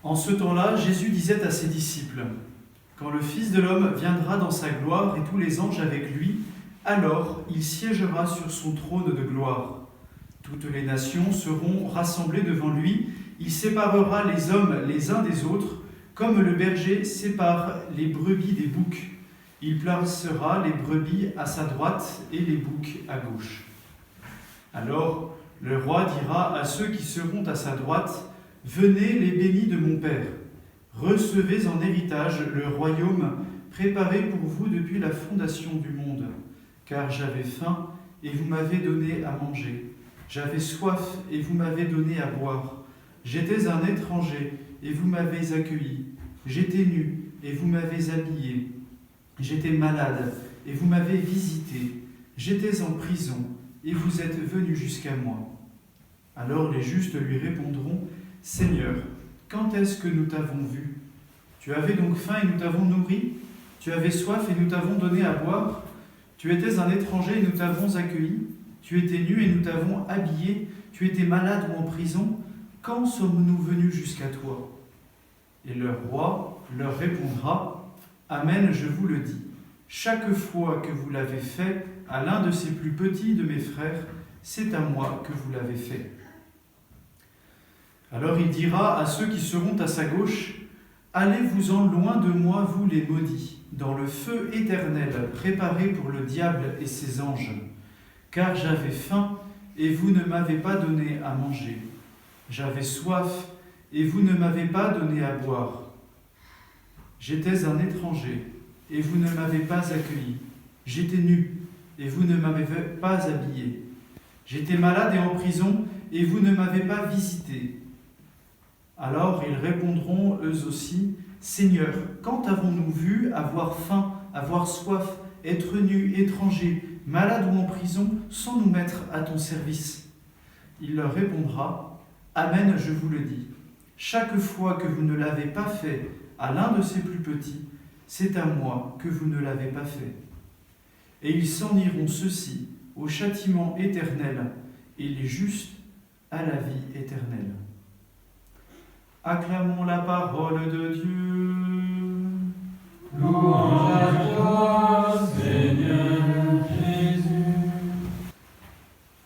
En ce temps-là, Jésus disait à ses disciples : « Quand le Fils de l'homme viendra dans sa gloire et tous les anges avec lui, alors il siégera sur son trône de gloire. Toutes les nations seront rassemblées devant lui. Il séparera les hommes les uns des autres, comme le berger sépare les brebis des boucs. Il placera les brebis à sa droite et les boucs à gauche. Alors le roi dira à ceux qui seront à sa droite : Venez les bénis de mon Père, recevez en héritage le royaume préparé pour vous depuis la fondation du monde. Car j'avais faim et vous m'avez donné à manger. J'avais soif et vous m'avez donné à boire. J'étais un étranger et vous m'avez accueilli. J'étais nu et vous m'avez habillé. J'étais malade et vous m'avez visité. J'étais en prison et vous êtes venus jusqu'à moi. Alors les justes lui répondront : Seigneur, quand est-ce que nous t'avons vu ? Tu avais donc faim et nous t'avons nourri ? Tu avais soif et nous t'avons donné à boire ? Tu étais un étranger et nous t'avons accueilli ? Tu étais nu et nous t'avons habillé ? Tu étais malade ou en prison ? Quand sommes-nous venus jusqu'à toi ? Et leur roi leur répondra : Amen, je vous le dis. Chaque fois que vous l'avez fait à l'un de ces plus petits de mes frères, c'est à moi que vous l'avez fait. Alors il dira à ceux qui seront à sa gauche : Allez-vous-en loin de moi, vous les maudits, dans le feu éternel préparé pour le diable et ses anges. Car j'avais faim et vous ne m'avez pas donné à manger. J'avais soif et vous ne m'avez pas donné à boire. J'étais un étranger et vous ne m'avez pas accueilli. J'étais nu et vous ne m'avez pas habillé. J'étais malade et en prison et vous ne m'avez pas visité. Alors ils répondront eux aussi : Seigneur, quand avons-nous vu avoir faim, avoir soif, être nus, étrangers, malades ou en prison, sans nous mettre à ton service ? Il leur répondra : Amen, je vous le dis. Chaque fois que vous ne l'avez pas fait à l'un de ces plus petits, c'est à moi que vous ne l'avez pas fait. Et ils s'en iront ceux-ci au châtiment éternel et les justes à la vie éternelle. Acclamons la parole de Dieu. Louange à toi, Seigneur Jésus.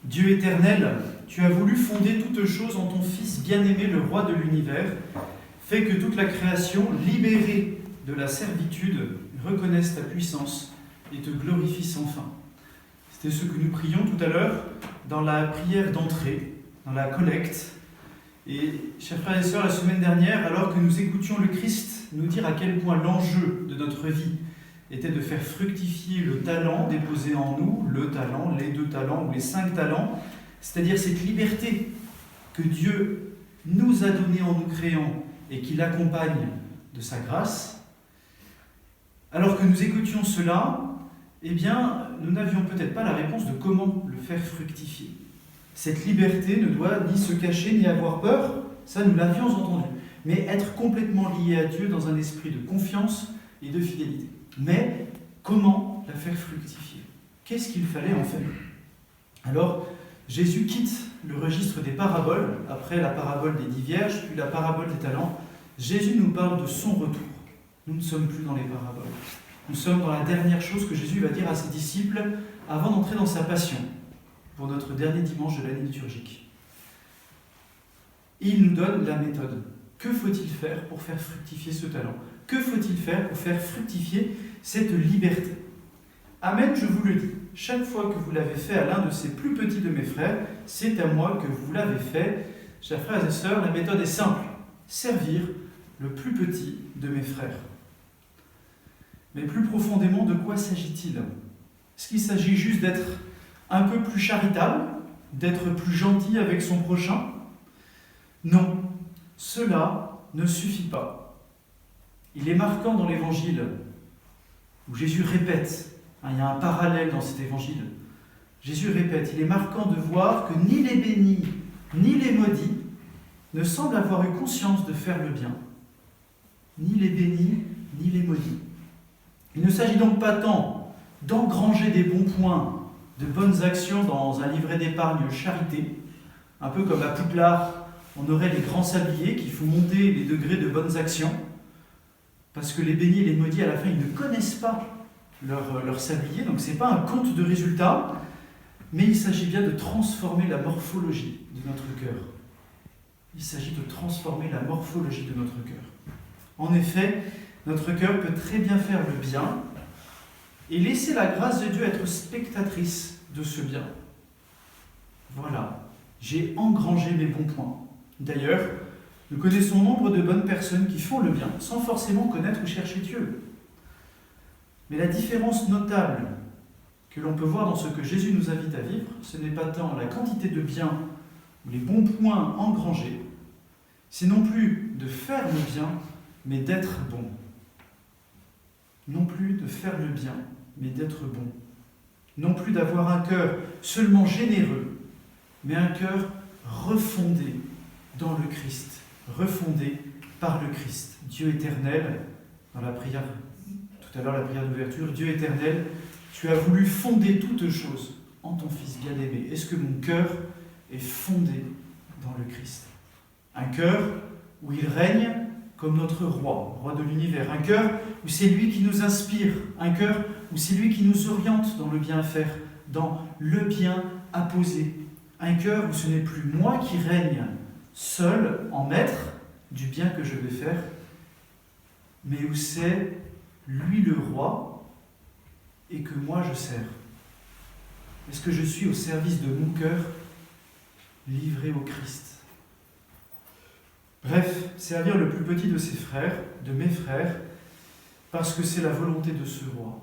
Dieu éternel, tu as voulu fonder toutes choses en ton Fils bien-aimé, le roi de l'univers, fait que toute la création, libérée de la servitude, reconnaisse ta puissance et te glorifie sans fin. C'était ce que nous prions tout à l'heure dans la prière d'entrée, dans la collecte. Et, chers frères et sœurs, la semaine dernière, alors que nous écoutions le Christ nous dire à quel point l'enjeu de notre vie était de faire fructifier le talent déposé en nous, le talent, les 2 talents ou les 5 talents, c'est-à-dire cette liberté que Dieu nous a donnée en nous créant et qui l'accompagne de sa grâce. Alors que nous écoutions cela, eh bien, nous n'avions peut-être pas la réponse de comment le faire fructifier. Cette liberté ne doit ni se cacher, ni avoir peur, ça nous l'avions entendu, mais être complètement lié à Dieu dans un esprit de confiance et de fidélité. Mais comment la faire fructifier ? Qu'est-ce qu'il fallait en faire ? Alors, Jésus quitte le registre des paraboles, après la parabole des 10 vierges, puis la parabole des talents. Jésus nous parle de son retour. Nous ne sommes plus dans les paraboles. Nous sommes dans la dernière chose que Jésus va dire à ses disciples avant d'entrer dans sa passion, pour notre dernier dimanche de l'année liturgique. Il nous donne la méthode. Que faut-il faire pour faire fructifier ce talent ? Que faut-il faire pour faire fructifier cette liberté ? Amen, je vous le dis. Chaque fois que vous l'avez fait à l'un de ces plus petits de mes frères, c'est à moi que vous l'avez fait. Chers frères et sœurs, la méthode est simple. Servir le plus petit de mes frères. Mais plus profondément, de quoi s'agit-il ? Est-ce qu'il s'agit juste d'être un peu plus charitable, d'être plus gentil avec son prochain ? Non, cela ne suffit pas. Il est marquant dans l'Évangile, où Jésus répète, il y a un parallèle dans cet Évangile, Jésus répète, il est marquant de voir que ni les bénis, ni les maudits ne semblent avoir eu conscience de faire le bien. Ni les bénis, ni les maudits. Il ne s'agit donc pas tant d'engranger des bons points, de bonnes actions dans un livret d'épargne charité, un peu comme à Poudlard, On aurait les grands sabliers qui font monter les degrés de bonnes actions, parce que les bénis et les maudits, à la fin, ils ne connaissent pas leur sablier, donc ce n'est pas un compte de résultats, mais il s'agit bien de transformer la morphologie de notre cœur. Il s'agit de transformer la morphologie de notre cœur. En effet, notre cœur peut très bien faire le bien et laisser la grâce de Dieu être spectatrice de ce bien. Voilà, j'ai engrangé mes bons points. D'ailleurs, nous connaissons nombre de bonnes personnes qui font le bien sans forcément connaître ou chercher Dieu. Mais la différence notable que l'on peut voir dans ce que Jésus nous invite à vivre, ce n'est pas tant la quantité de biens ou les bons points engrangés, c'est non plus de faire le bien, mais d'être bon. Non plus de faire le bien, mais d'être bon. Non plus d'avoir un cœur seulement généreux, mais un cœur refondé dans le Christ, refondé par le Christ. Dieu éternel, dans la prière, tout à l'heure la prière d'ouverture, Dieu éternel, tu as voulu fonder toutes choses en ton Fils bien-aimé. Est-ce que mon cœur est fondé dans le Christ? Un cœur où il règne comme notre roi de l'univers. Un cœur où c'est lui qui nous inspire. Un cœur où c'est lui qui nous oriente dans le bien à faire, dans le bien à poser. Un cœur où ce n'est plus moi qui règne seul en maître du bien que je vais faire, mais où c'est lui le roi et que moi je sers. Est-ce que je suis au service de mon cœur livré au Christ? Bref, servir le plus petit de ses frères, de mes frères, parce que c'est la volonté de ce roi.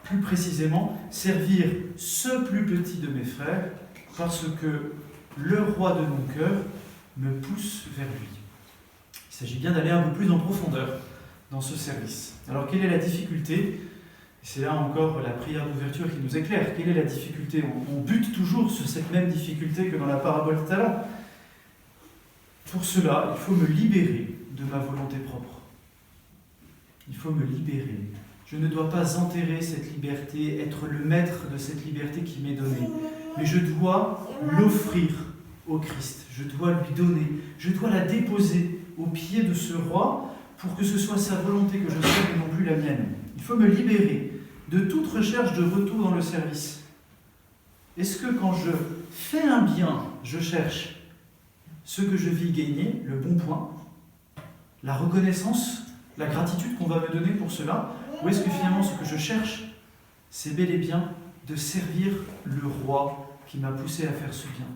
Plus précisément, servir ce plus petit de mes frères, parce que le roi de mon cœur me pousse vers lui. Il s'agit bien d'aller un peu plus en profondeur dans ce service. Alors, quelle est la difficulté? C'est là encore la prière d'ouverture qui nous éclaire. Quelle est la difficulté? On bute toujours sur cette même difficulté que dans la parabole des talents. Pour cela, il faut me libérer de ma volonté propre. Il faut me libérer. Je ne dois pas enterrer cette liberté, être le maître de cette liberté qui m'est donnée. Mais je dois l'offrir au Christ. Je dois lui donner. Je dois la déposer aux pieds de ce roi pour que ce soit sa volonté que je serve et non plus la mienne. Il faut me libérer de toute recherche de retour dans le service. Est-ce que quand je fais un bien, je cherche ce que je vis gagner, le bon point, la reconnaissance, la gratitude qu'on va me donner pour cela, ou est-ce que finalement ce que je cherche, c'est bel et bien de servir le roi qui m'a poussé à faire ce bien?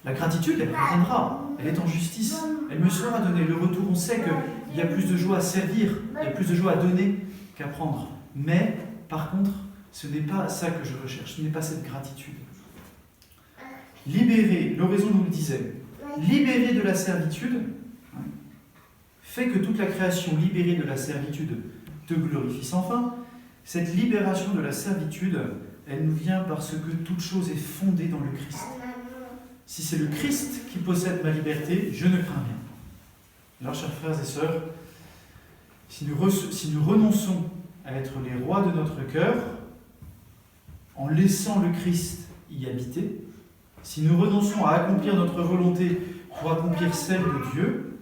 La gratitude, elle reviendra, elle est en justice, elle me sera donnée. Le retour, on sait qu'il y a plus de joie à servir, il y a plus de joie à donner qu'à prendre. Mais, par contre, ce n'est pas ça que je recherche, ce n'est pas cette gratitude. Libérer, l'oraison nous le disait, libérer de la servitude, fait que toute la création libérée de la servitude te glorifie sans fin. Cette libération de la servitude, elle nous vient parce que toute chose est fondée dans le Christ. Si c'est le Christ qui possède ma liberté, je ne crains rien. Alors, chers frères et sœurs, si nous renonçons à être les rois de notre cœur, en laissant le Christ y habiter, si nous renonçons à accomplir notre volonté pour accomplir celle de Dieu,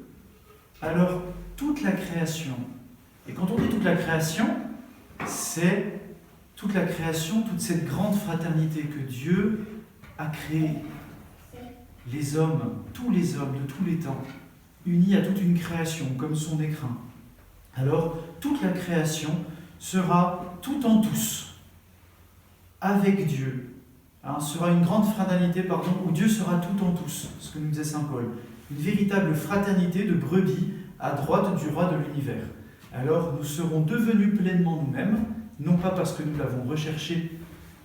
alors toute la création, et quand on dit toute la création, c'est toute la création, toute cette grande fraternité que Dieu a créée. Les hommes, tous les hommes de tous les temps, unis à toute une création comme son écrin. Alors, toute la création sera tout en tous, avec Dieu. Sera une grande fraternité, où Dieu sera tout en tous, ce que nous disait saint Paul. Une véritable fraternité de brebis à droite du roi de l'univers. Alors, nous serons devenus pleinement nous-mêmes, non pas parce que nous l'avons recherché,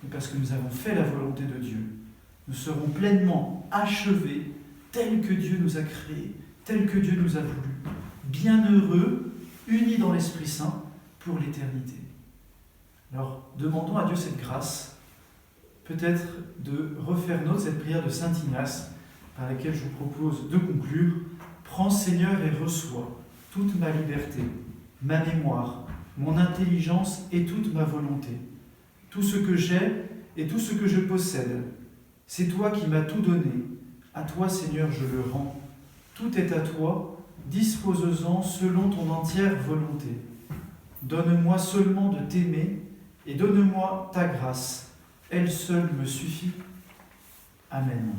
mais parce que nous avons fait la volonté de Dieu. Nous serons pleinement achevés, tels que Dieu nous a créés, tels que Dieu nous a voulu, bienheureux, unis dans l'Esprit Saint pour l'éternité. Alors, demandons à Dieu cette grâce, peut-être de refaire nôtre cette prière de saint Ignace, par laquelle je vous propose de conclure. Prends, Seigneur, et reçois toute ma liberté, ma mémoire, mon intelligence et toute ma volonté. Tout ce que j'ai et tout ce que je possède, c'est toi qui m'as tout donné. À toi, Seigneur, je le rends. Tout est à toi, dispose-en selon ton entière volonté. Donne-moi seulement de t'aimer et donne-moi ta grâce. Elle seule me suffit. Amen.